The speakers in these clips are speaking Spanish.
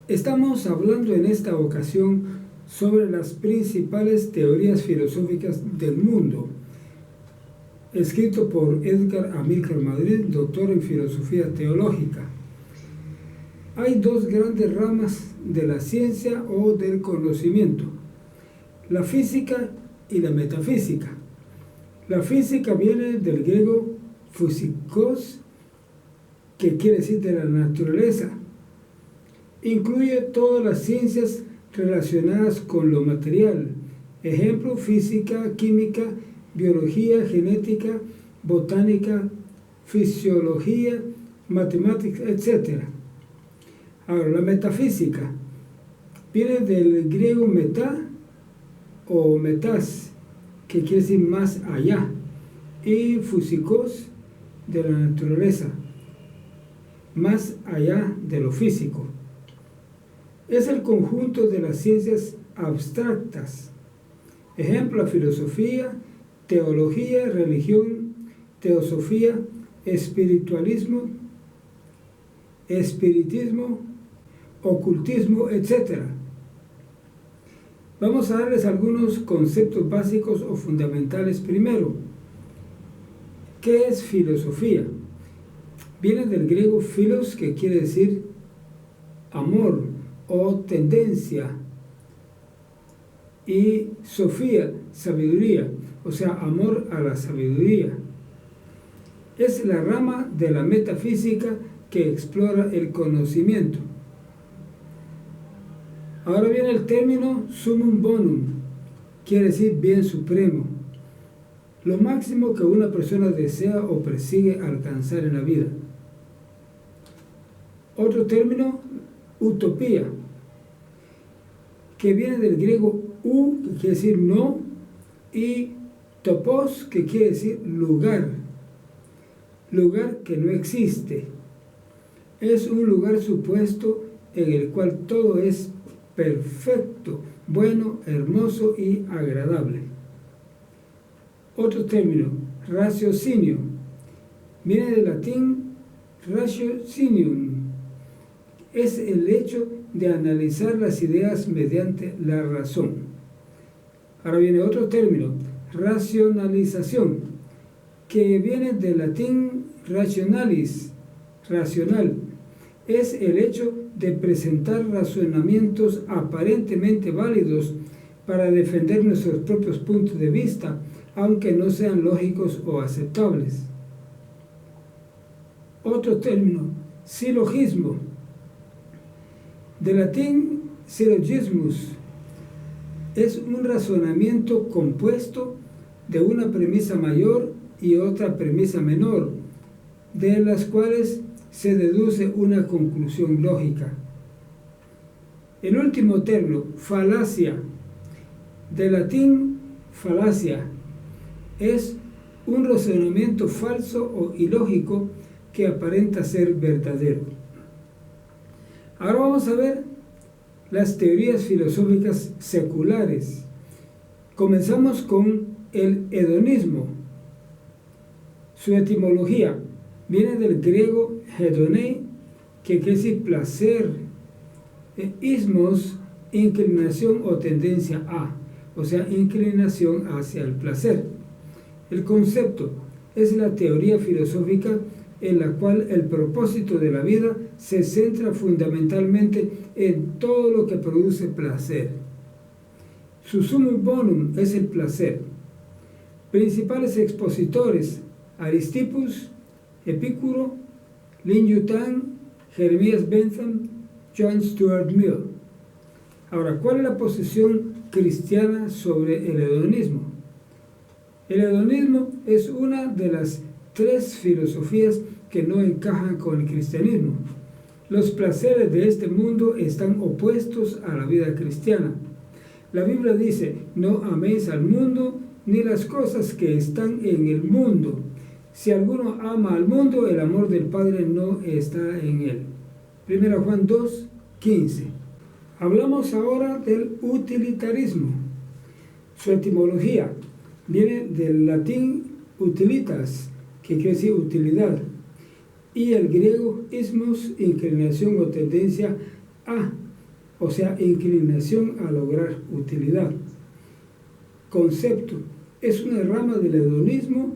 Estamos hablando en esta ocasión sobre las principales teorías filosóficas del mundo, escrito por Edgar Amílcar Madrid, doctor en filosofía teológica. Hay dos grandes ramas de la ciencia o del conocimiento: la física y la metafísica. La física viene del griego physikos, que quiere decir de la naturaleza. Incluye todas las ciencias relacionadas con lo material, ejemplo, física, química, biología, genética, botánica, fisiología, matemáticas, etc. Ahora, la metafísica viene del griego metá o metas, que quiere decir más allá, y físicos, de la naturaleza, más allá de lo físico. Es el conjunto de las ciencias abstractas, ejemplo, la filosofía, teología, religión, teosofía, espiritualismo, espiritismo, ocultismo, etc. Vamos a darles algunos conceptos básicos o fundamentales primero. ¿Qué es filosofía? Viene del griego philos, que quiere decir amor o tendencia, y sofía, sabiduría, o sea, amor a la sabiduría. Es la rama de la metafísica que explora el conocimiento. Ahora viene el término summum bonum, quiere decir bien supremo, lo máximo que una persona desea o persigue alcanzar en la vida. Otro término, utopía, que viene del griego que quiere decir no, y topos, que quiere decir lugar, lugar que no existe. Es un lugar supuesto en el cual todo es perfecto, bueno, hermoso y agradable. Otro término, raciocinio, viene del latín ratiocinium. Es el hecho de analizar las ideas mediante la razón. Ahora viene otro término, racionalización, que viene del latín rationalis, racional. Es el hecho de presentar razonamientos aparentemente válidos para defender nuestros propios puntos de vista, aunque no sean lógicos o aceptables. Otro término, silogismo, del latín syllogismus, es un razonamiento compuesto de una premisa mayor y otra premisa menor, de las cuales se deduce una conclusión lógica. El último término, falacia, del latín falacia, es un razonamiento falso o ilógico que aparenta ser verdadero. Ahora vamos a ver las teorías filosóficas seculares. Comenzamos con el hedonismo. Su etimología viene del griego hedonē, que quiere decir placer, ismos, inclinación o tendencia a, o sea, inclinación hacia el placer. El concepto es la teoría filosófica en la cual el propósito de la vida se centra fundamentalmente en todo lo que produce placer. Su summum bonum es el placer. Principales expositores: Aristippus, Epicuro, Lin Yutang, Jeremías Bentham, John Stuart Mill. Ahora, ¿cuál es la posición cristiana sobre el hedonismo? El hedonismo es una de las tres filosofías que no encajan con el cristianismo. Los placeres de este mundo están opuestos a la vida cristiana. La Biblia dice: no améis al mundo ni las cosas que están en el mundo. Si alguno ama al mundo, el amor del Padre no está en él. 1 Juan 2:15. Hablamos ahora del utilitarismo. Su etimología viene del latín utilitas, que quiere decir utilidad, y el griego ismos, inclinación o tendencia a, o sea, inclinación a lograr utilidad. Concepto: es una rama del hedonismo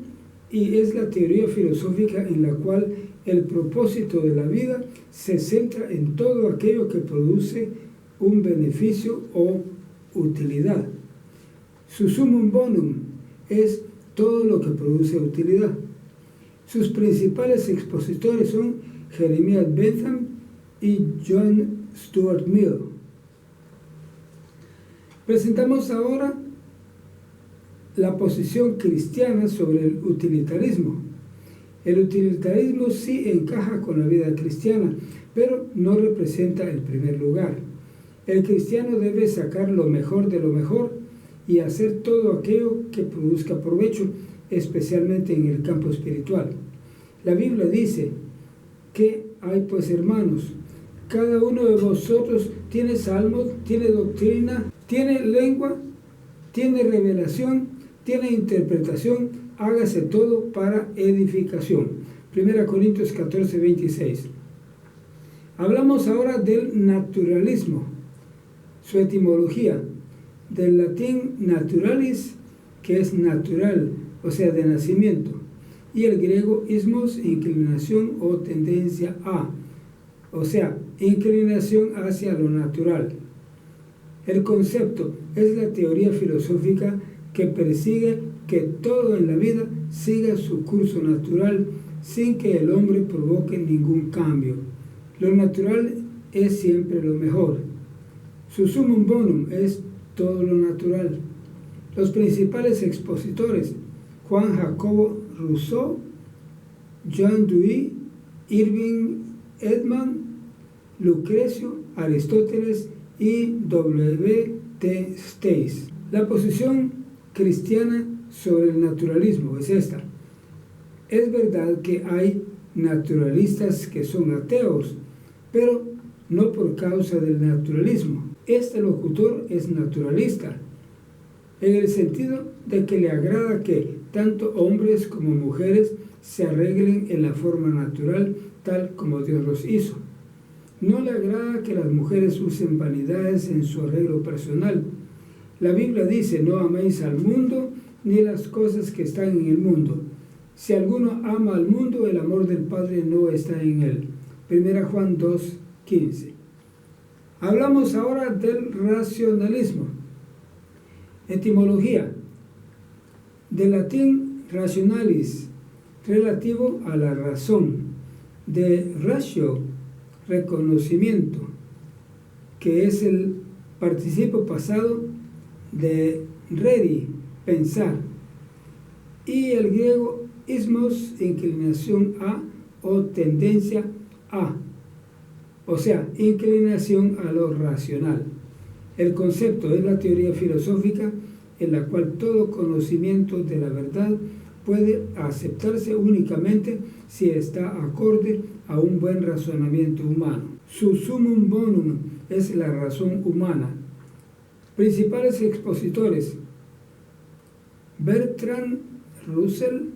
y es la teoría filosófica en la cual el propósito de la vida se centra en todo aquello que produce un beneficio o utilidad. Su sumum bonum es todo lo que produce utilidad. Sus principales expositores son Jeremiah Bentham y John Stuart Mill. Presentamos ahora la posición cristiana sobre el utilitarismo. El utilitarismo sí encaja con la vida cristiana, pero no representa el primer lugar. El cristiano debe sacar lo mejor de lo mejor y hacer todo aquello que produzca provecho, especialmente en el campo espiritual. La Biblia dice: ¿qué hay pues, hermanos? Cada uno de vosotros tiene salmos, tiene doctrina, tiene lengua, tiene revelación, tiene interpretación, hágase todo para edificación. 1 Corintios 14, 26. Hablamos ahora del naturalismo. Su etimología, del latín naturalis, que es natural, o sea, de nacimiento, y el griego ismos, inclinación o tendencia a, o sea, inclinación hacia lo natural. El concepto es la teoría filosófica que persigue que todo en la vida siga su curso natural sin que el hombre provoque ningún cambio. Lo natural es siempre lo mejor. Su sumum bonum es todo lo natural. Los principales expositores: Juan Jacobo Rousseau, John Dewey, Irving Edman, Lucrecio, Aristóteles y W. T. Stace. La posición cristiana sobre el naturalismo es esta: es verdad que hay naturalistas que son ateos, pero no por causa del naturalismo. Este locutor es naturalista, en el sentido de que le agrada que tanto hombres como mujeres se arreglen en la forma natural, tal como Dios los hizo. No le agrada que las mujeres usen vanidades en su arreglo personal. La Biblia dice: no améis al mundo ni las cosas que están en el mundo. Si alguno ama al mundo, el amor del Padre no está en él. 1 Juan 2, 15. Hablamos ahora del racionalismo. Etimología: del latín rationalis, relativo a la razón, de ratio, reconocimiento, que es el participio pasado de redi, pensar, y el griego ismos, inclinación a o tendencia a, o sea, inclinación a lo racional. El concepto es la teoría filosófica en la cual todo conocimiento de la verdad puede aceptarse únicamente si está acorde a un buen razonamiento humano. Su sumum bonum es la razón humana. Principales expositores: Bertrand Russell,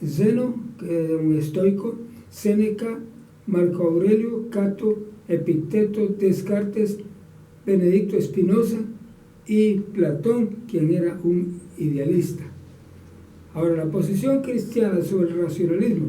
Zeno, un estoico, Séneca, Marco Aurelio, Cato, Epicteto, Descartes, Benedicto Espinosa y Platón, quien era un idealista. Ahora, la posición cristiana sobre el racionalismo.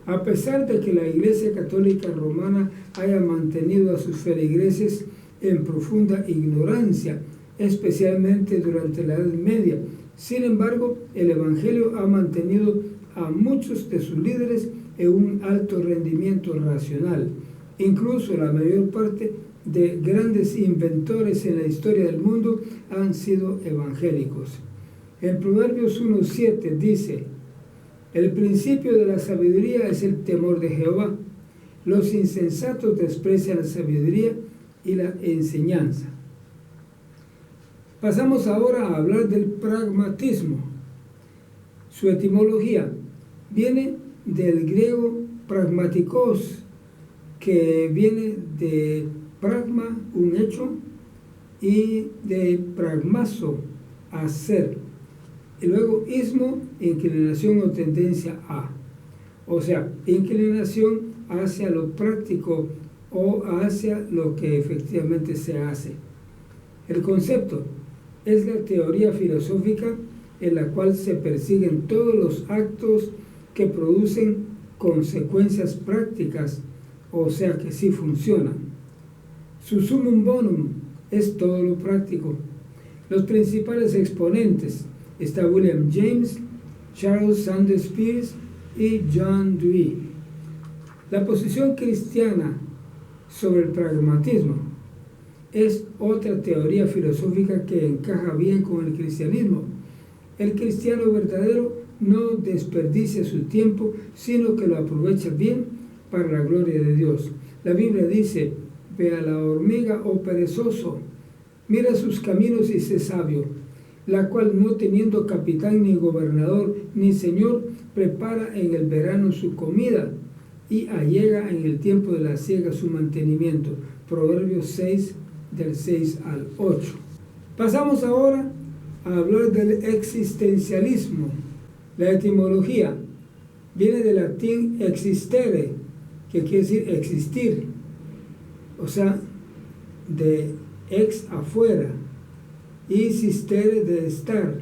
A pesar de que la Iglesia Católica Romana haya mantenido a sus feligreses en profunda ignorancia, especialmente durante la Edad Media, sin embargo, el Evangelio ha mantenido a muchos de sus líderes en un alto rendimiento racional. Incluso la mayor parte de grandes inventores en la historia del mundo han sido evangélicos. En Proverbios 1:7 dice: el principio de la sabiduría es el temor de Jehová. Los insensatos desprecian la sabiduría y la enseñanza. Pasamos ahora a hablar del pragmatismo. Su etimología viene del griego pragmatikos, que viene de pragma, un hecho, y de pragmazo, hacer. Y luego ismo, inclinación o tendencia a. O sea, inclinación hacia lo práctico o hacia lo que efectivamente se hace. El concepto es la teoría filosófica en la cual se persiguen todos los actos que producen consecuencias prácticas, o sea que sí funcionan. Su sumum bonum es todo lo práctico. Los principales exponentes está William James, Charles Sanders Peirce y John Dewey. La posición cristiana sobre el pragmatismo es otra teoría filosófica que encaja bien con el cristianismo. El cristiano verdadero no desperdicia su tiempo, sino que lo aprovecha bien para la gloria de Dios. La Biblia dice: ve a la hormiga, oh perezoso, mira sus caminos y sé sabio, la cual no teniendo capitán ni gobernador ni señor, prepara en el verano su comida y allega en el tiempo de la siega su mantenimiento. Proverbios 6, del 6 al 8. Pasamos ahora a hablar del existencialismo. La etimología viene del latín existere, que quiere decir existir, o sea, de ex afuera, y sistere de estar,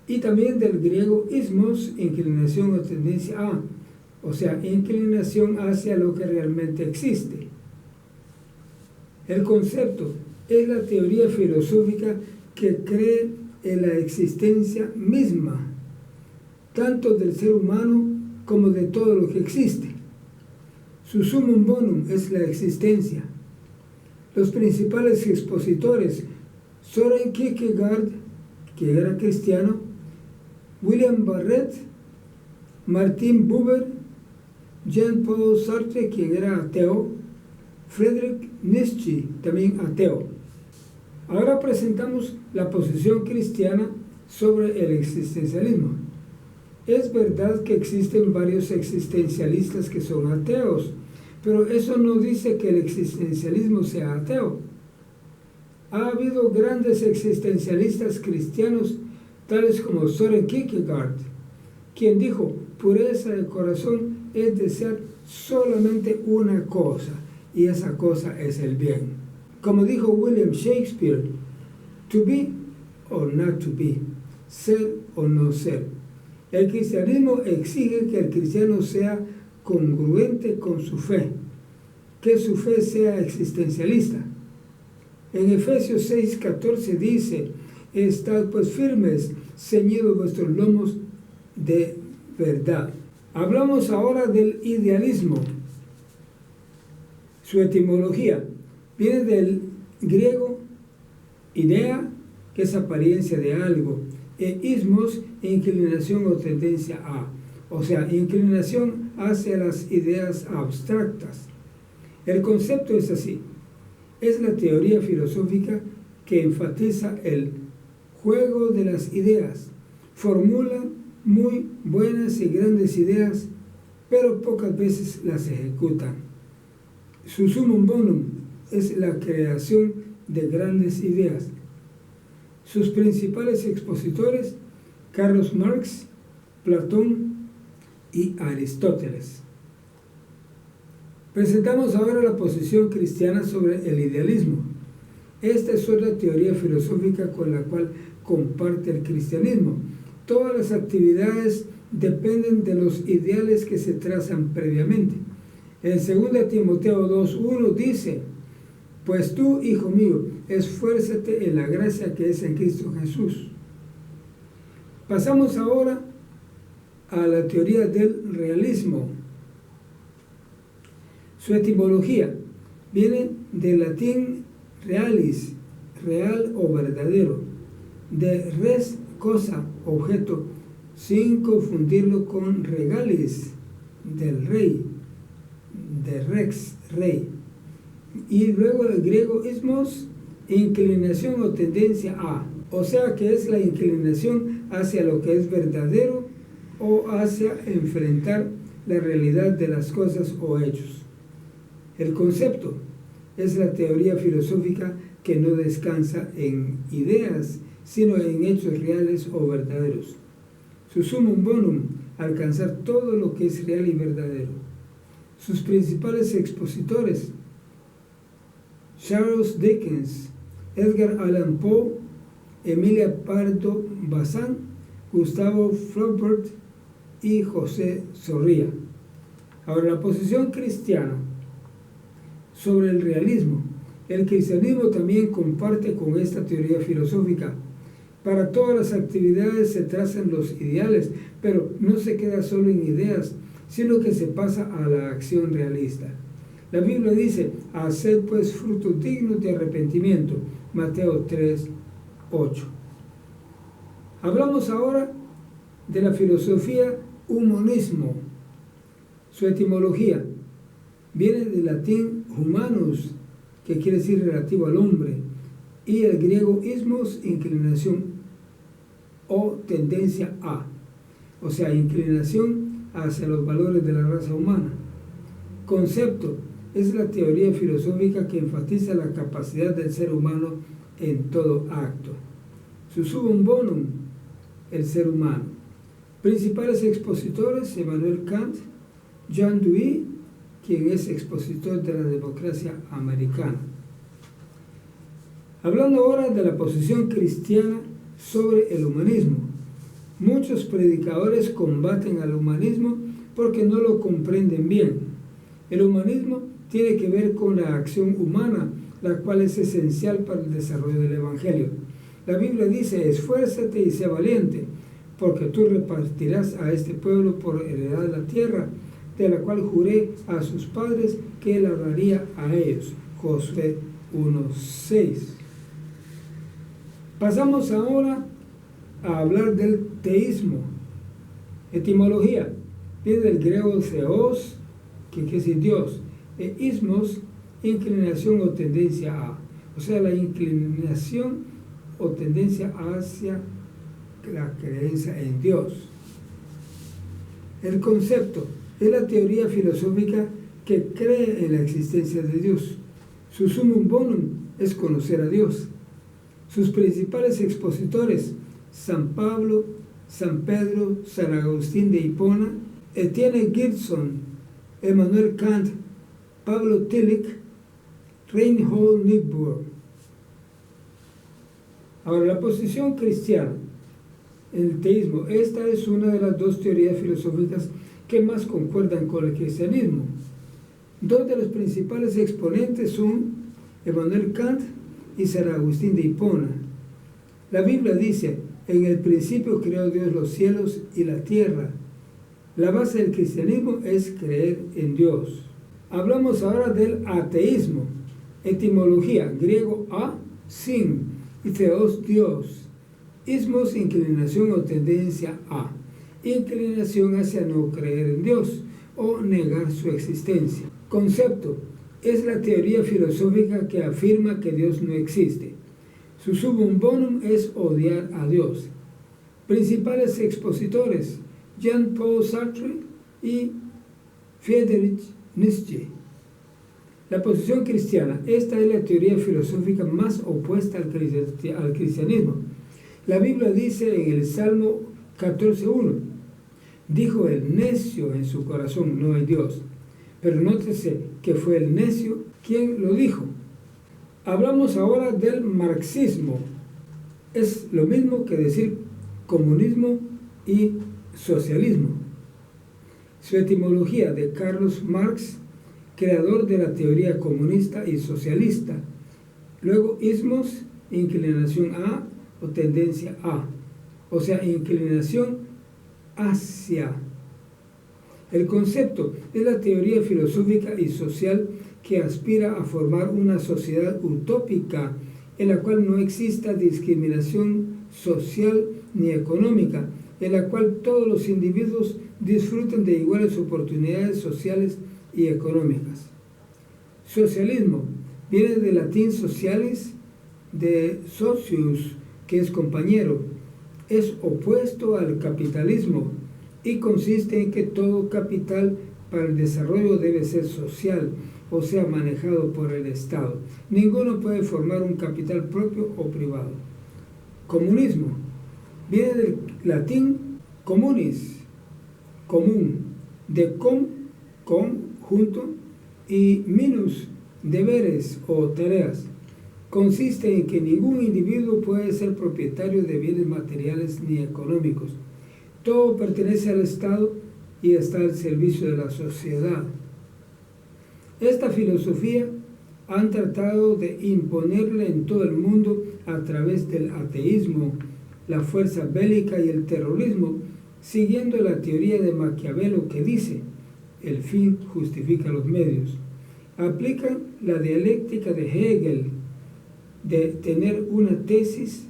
y también del griego ismos, inclinación o tendencia a, o sea, inclinación hacia lo que realmente existe. El concepto es la teoría filosófica que cree en la existencia misma, tanto del ser humano como de todo lo que existe. Su sumum bonum es la existencia. Los principales expositores: Søren Kierkegaard, que era cristiano, William Barrett, Martin Buber, Jean-Paul Sartre, quien era ateo, Friedrich Nietzsche, también ateo. Ahora presentamos la posición cristiana sobre el existencialismo. Es verdad que existen varios existencialistas que son ateos, pero eso no dice que el existencialismo sea ateo. Ha habido grandes existencialistas cristianos, tales como Søren Kierkegaard, quien dijo: pureza de corazón es desear solamente una cosa, y esa cosa es el bien. Como dijo William Shakespeare: to be or not to be, ser o no ser. El cristianismo exige que el cristiano sea congruente con su fe, que su fe sea existencialista. En Efesios 6:14 dice: estad pues firmes, ceñidos vuestros lomos de verdad. Hablamos ahora del idealismo. Su etimología viene del griego idea, que es apariencia de algo, e ismos, inclinación o tendencia a, o sea, inclinación hacia las ideas abstractas. El concepto es así: es la teoría filosófica que enfatiza el juego de las ideas, formula muy buenas y grandes ideas, pero pocas veces las ejecutan. Su sumum bonum es la creación de grandes ideas. Sus principales expositores: Karl Marx, Platón y Aristóteles. Presentamos ahora la posición cristiana sobre el idealismo. Esta es otra teoría filosófica con la cual comparte el cristianismo. Todas las actividades dependen de los ideales que se trazan previamente. En 2 Timoteo 2:1 dice: pues tú, hijo mío, esfuérzate en la gracia que es en Cristo Jesús. Pasamos ahora a la teoría del realismo. Su etimología viene del latín realis, real o verdadero, de res, cosa, objeto, sin confundirlo con regalis, del rey, de rex, rey. Y luego el griego ismos, inclinación o tendencia a, o sea que es la inclinación hacia lo que es verdadero o hacia enfrentar la realidad de las cosas o hechos. El concepto es la teoría filosófica que no descansa en ideas, sino en hechos reales o verdaderos. Su sumum bonum, alcanzar todo lo que es real y verdadero. Sus principales expositores: Charles Dickens, Edgar Allan Poe, Emilia Pardo Bazán, Gustavo Flaubert y José Zorrilla. Ahora, la posición cristiana sobre el realismo. El cristianismo también comparte con esta teoría filosófica. Para todas las actividades se trazan los ideales, pero no se queda solo en ideas, sino que se pasa a la acción realista. La Biblia dice: haced pues frutos dignos de arrepentimiento. Mateo 3:8. Hablamos ahora de la filosofía humanismo. Su etimología viene del latín humanus, que quiere decir relativo al hombre, y el griego ismos, inclinación o tendencia a, o sea, inclinación hacia los valores de la raza humana. Concepto: es la teoría filosófica que enfatiza la capacidad del ser humano en todo acto. Susubum bonum, el ser humano. Principales expositores: Emmanuel Kant, John Dewey, quien es expositor de la democracia americana. Hablando ahora de la posición cristiana sobre el humanismo. Muchos predicadores combaten al humanismo porque no lo comprenden bien. El humanismo tiene que ver con la acción humana, la cual es esencial para el desarrollo del Evangelio. La Biblia dice: esfuérzate y sé valiente, porque tú repartirás a este pueblo por heredad la tierra, de la cual juré a sus padres que la daría a ellos. Josué 1:6. Pasamos ahora a hablar del teísmo. Etimología: viene del griego theos, que quiere decir Dios, e ismos, inclinación o tendencia a, o sea, la inclinación o tendencia hacia la creencia en Dios. El concepto: es la teoría filosófica que cree en la existencia de Dios. Su sumum bonum es conocer a Dios. Sus principales expositores: San Pablo, San Pedro, San Agustín de Hipona, Etienne Gibson, Emmanuel Kant, Pablo Tillich, Reinhold Niebuhr. Ahora, la posición cristiana, el teísmo. Esta es una de las dos teorías filosóficas que más concuerdan con el cristianismo. Dos de los principales exponentes son Emmanuel Kant y San Agustín de Hipona. La Biblia dice: en el principio creó Dios los cielos y la tierra. La base del cristianismo es creer en Dios. Hablamos ahora del ateísmo. Etimología: griego a, sin, y theos, Dios. Ismos, inclinación o tendencia a. Inclinación hacia no creer en Dios o negar su existencia. Concepto: es la teoría filosófica que afirma que Dios no existe. Su sumum bonum es odiar a Dios. Principales expositores: Jean-Paul Sartre y Friedrich Nietzsche. La posición cristiana: esta es la teoría filosófica más opuesta al cristianismo. La Biblia dice en el Salmo 14:1: dijo el necio en su corazón, no hay Dios. Pero nótese que fue el necio quien lo dijo. Hablamos ahora del marxismo. Es lo mismo que decir comunismo y socialismo. Su etimología: de Carlos Marx, creador de la teoría comunista y socialista. Luego, ismos, inclinación a o tendencia a, o sea, inclinación hacia. El concepto: es la teoría filosófica y social que aspira a formar una sociedad utópica en la cual no exista discriminación social ni económica, en la cual todos los individuos disfruten de iguales oportunidades sociales y económicas. Socialismo viene del latín socialis, de socius, que es compañero. Es opuesto al capitalismo y consiste en que todo capital para el desarrollo debe ser social, o sea, manejado por el Estado. Ninguno puede formar un capital propio o privado. Comunismo viene del latín communis, común, de con junto, y minus, deberes o tareas. Consiste en que ningún individuo puede ser propietario de bienes materiales ni económicos. Todo pertenece al Estado y está al servicio de la sociedad. Esta filosofía han tratado de imponerla en todo el mundo a través del ateísmo, la fuerza bélica y el terrorismo, siguiendo la teoría de Maquiavelo que dice: el fin justifica los medios. Aplican la dialéctica de Hegel de tener una tesis,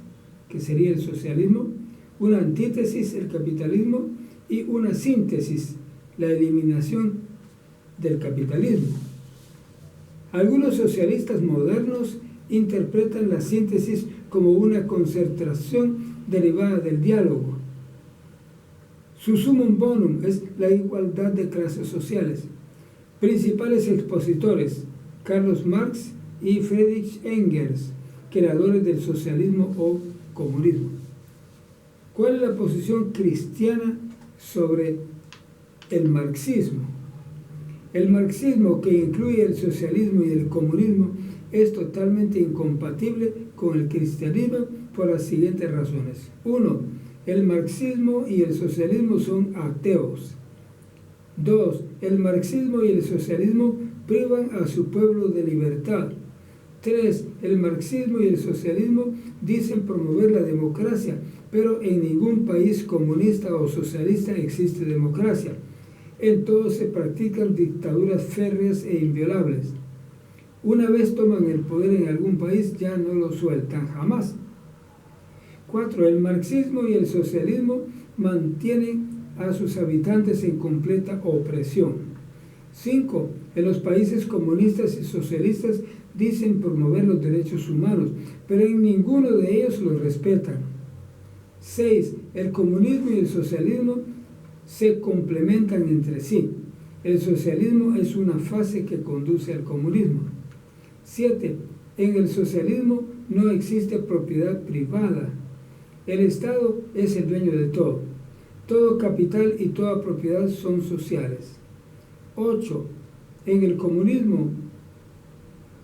que sería el socialismo, una antítesis, el capitalismo, y una síntesis, la eliminación del capitalismo. Algunos socialistas modernos interpretan la síntesis como una concentración derivada del diálogo. Su sumum bonum es la igualdad de clases sociales. Principales expositores: Carlos Marx y Friedrich Engels, creadores del socialismo o comunismo. ¿Cuál es la posición cristiana sobre el marxismo? El marxismo, que incluye el socialismo y el comunismo, es totalmente incompatible con el cristianismo por las siguientes razones. 1. El marxismo y el socialismo son ateos. 2. El marxismo y el socialismo privan a su pueblo de libertad. 3. El marxismo y el socialismo dicen promover la democracia, pero en ningún país comunista o socialista existe democracia. En todos se practican dictaduras férreas e inviolables. Una vez toman el poder en algún país, ya no lo sueltan jamás. 4. El marxismo y el socialismo mantienen a sus habitantes en completa opresión. 5. En los países comunistas y socialistas dicen promover los derechos humanos, pero en ninguno de ellos los respetan. 6. El comunismo y el socialismo se complementan entre sí. El socialismo es una fase que conduce al comunismo. 7. En el socialismo no existe propiedad privada. El Estado es el dueño de todo. Todo capital y toda propiedad son sociales. 8. En el comunismo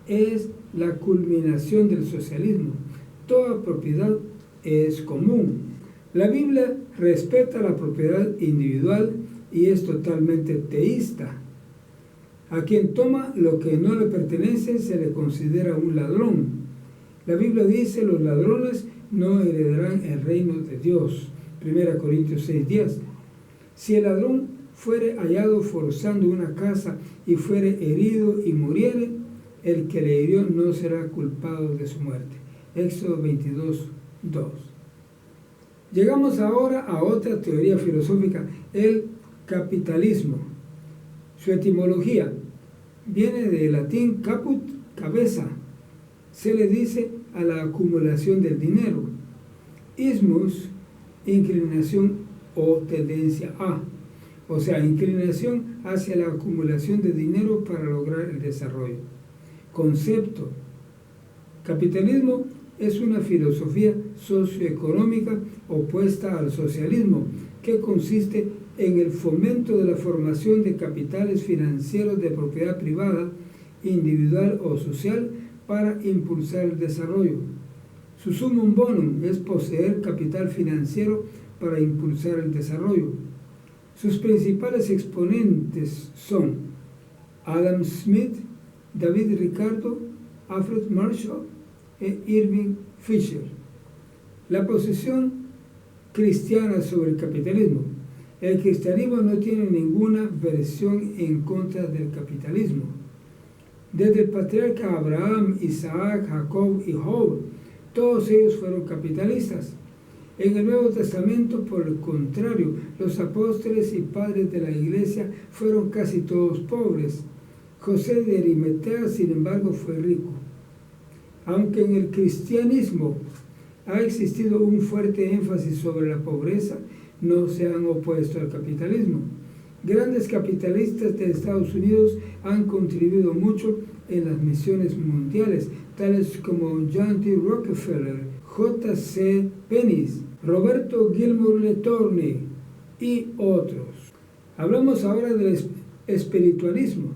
es la culminación del socialismo. Toda propiedad es común. La Biblia respeta la propiedad individual y es totalmente teísta. A quien toma lo que no le pertenece se le considera un ladrón. La Biblia dice: los ladrones no heredarán el reino de Dios. 1 Corintios 6:10. Si el ladrón fuere hallado forzando una casa y fuere herido y muriere, el que le hirió no será culpado de su muerte. Éxodo 22:2. Llegamos ahora a otra teoría filosófica, el capitalismo. Su etimología viene del latín caput, cabeza. Se le dice a la acumulación del dinero. Ismus, inclinación o tendencia a, o sea, inclinación hacia la acumulación de dinero para lograr el desarrollo. Concepto: capitalismo es una filosofía socioeconómica opuesta al socialismo, que consiste en el fomento de la formación de capitales financieros de propiedad privada, individual o social, para impulsar el desarrollo. Su sumum bonum es poseer capital financiero para impulsar el desarrollo. Sus principales exponentes son Adam Smith, David Ricardo, Alfred Marshall e Irving Fisher. La posición cristiana sobre el capitalismo. El cristianismo no tiene ninguna versión en contra del capitalismo. Desde el patriarca Abraham, Isaac, Jacob y Job, todos ellos fueron capitalistas. En el Nuevo Testamento, por el contrario, los apóstoles y padres de la iglesia fueron casi todos pobres. José de Arimatea, sin embargo, fue rico. Aunque en el cristianismo ha existido un fuerte énfasis sobre la pobreza, no se han opuesto al capitalismo. Grandes capitalistas de Estados Unidos han contribuido mucho en las misiones mundiales, tales como John D. Rockefeller, J.C. Penney, Roberto Gilmore Letorne y otros. Hablamos ahora del espiritualismo.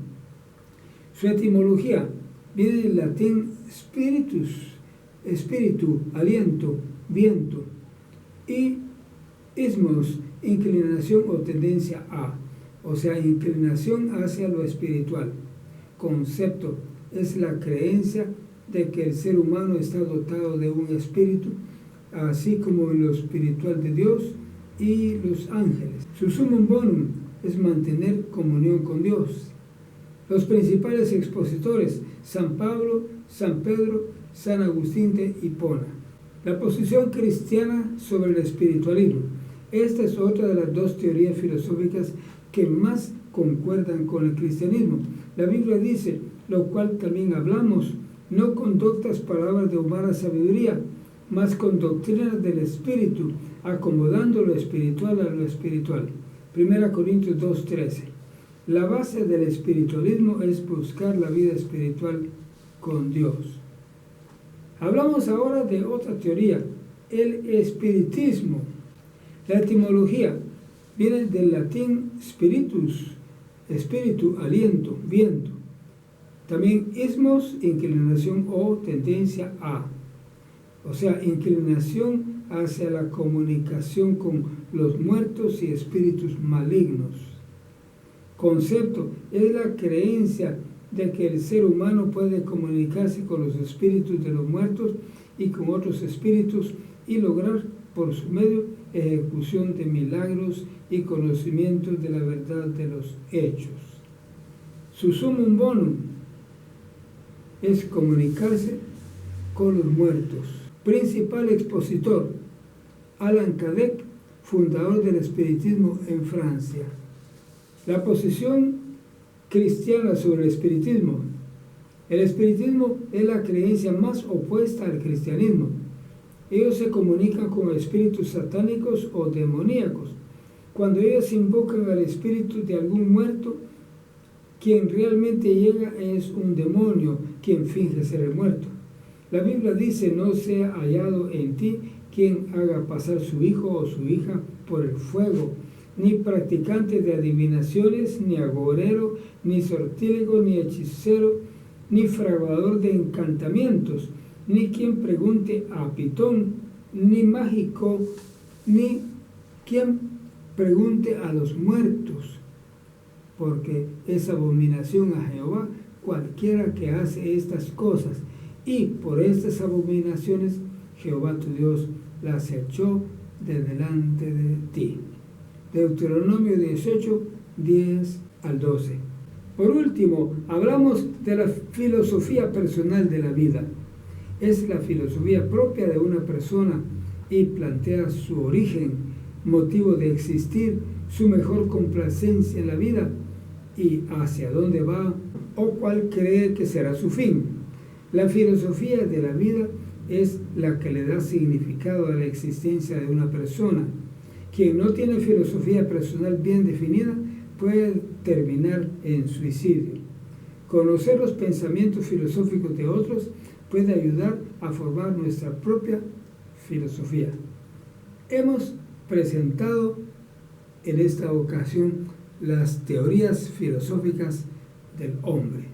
Su etimología viene del latín spiritus, espíritu, aliento, viento, y ismos, inclinación o tendencia a, o sea, inclinación hacia lo espiritual. Concepto es la creencia de que el ser humano está dotado de un espíritu, así como en lo espiritual de Dios y los ángeles. Su sumum bonum es mantener comunión con Dios. Los principales expositores: San Pablo, San Pedro, San Agustín de Hipona. La posición cristiana sobre el espiritualismo. Esta es otra de las dos teorías filosóficas que más concuerdan con el cristianismo. La Biblia dice, lo cual también hablamos, no con doctas palabras de humana sabiduría, mas con doctrinas del Espíritu, acomodando lo espiritual a lo espiritual. 1 Corintios 2:13. La base del espiritualismo es buscar la vida espiritual con Dios. Hablamos ahora de otra teoría, el espiritismo. La etimología viene del latín spiritus, espíritu, aliento, viento. También ismos, inclinación o tendencia a, o sea, inclinación hacia la comunicación con los muertos y espíritus malignos. Concepto es la creencia de que el ser humano puede comunicarse con los espíritus de los muertos y con otros espíritus y lograr por su medio ejecución de milagros y conocimientos de la verdad de los hechos. Su sumum bonum es comunicarse con los muertos. Principal expositor: Allan Kardec, fundador del espiritismo en Francia. La posición cristiana sobre el espiritismo. El espiritismo es la creencia más opuesta al cristianismo. Ellos se comunican con espíritus satánicos o demoníacos. Cuando ellos invocan al espíritu de algún muerto, quien realmente llega es un demonio, quien finge ser el muerto. La Biblia dice, no sea hallado en ti quien haga pasar su hijo o su hija por el fuego, ni practicante de adivinaciones, ni agorero, ni sortílego, ni hechicero, ni fraguador de encantamientos, ni quien pregunte a Pitón, ni mágico, ni quien pregunte a los muertos, porque es abominación a Jehová cualquiera que hace estas cosas, y por estas abominaciones Jehová tu Dios las echó de delante de ti. Deuteronomio 18, 10 al 12. Por último, hablamos de la filosofía personal de la vida. Es la filosofía propia de una persona y plantea su origen, motivo de existir, su mejor complacencia en la vida y hacia dónde va o cuál cree que será su fin. La filosofía de la vida es la que le da significado a la existencia de una persona. Quien no tiene filosofía personal bien definida puede terminar en suicidio. Conocer los pensamientos filosóficos de otros puede ayudar a formar nuestra propia filosofía. Hemos presentado en esta ocasión las teorías filosóficas del hombre.